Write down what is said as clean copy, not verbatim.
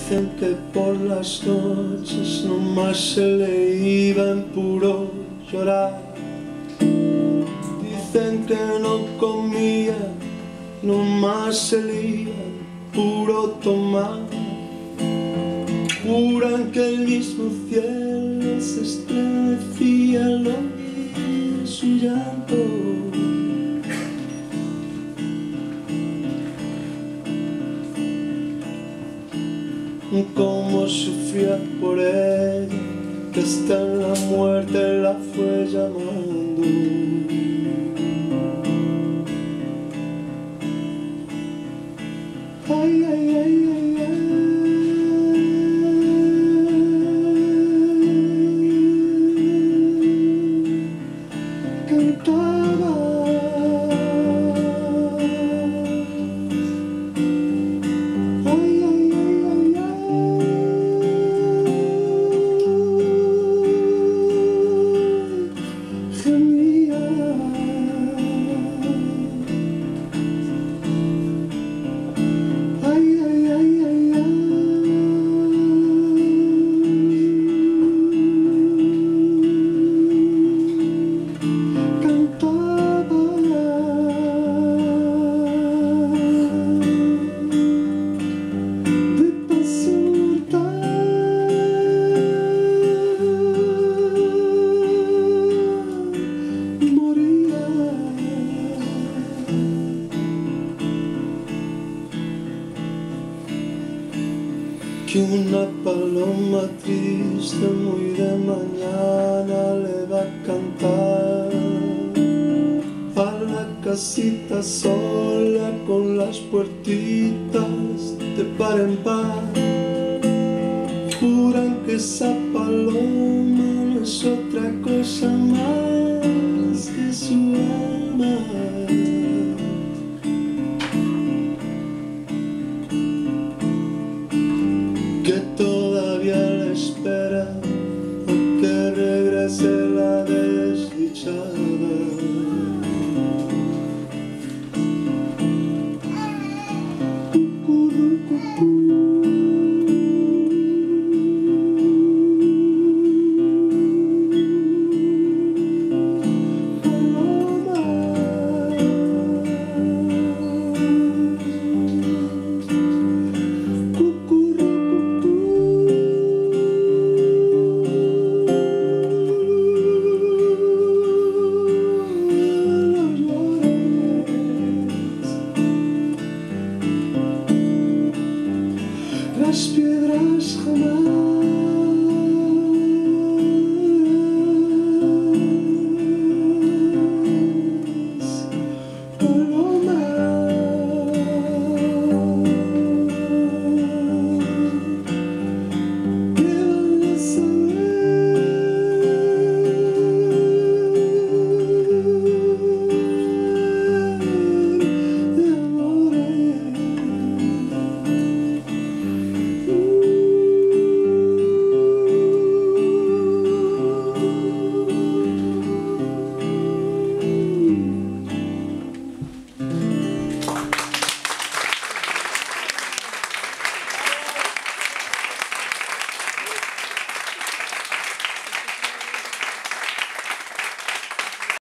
Dicen que por las noches nomás se le iba en puro llorar. Dicen que no comía, nomás se le iba en puro tomar. Juran que el mismo cielo se estremecía al oír su llanto. Cómo sufría por ella, que hasta en la muerte la fue llamando. Ay, ay, ay, ay, ay. Cantaba. Ay, ay, ay, ay, ay. Gemía. Ay, ay, ay, ay, ay. Cantaba. De pasurta. Moría. Que una paloma triste muy de mañana le va a cantar a la casita sola con las puertitas de par en par. Juran que esa paloma no es otra cosa más que su alma.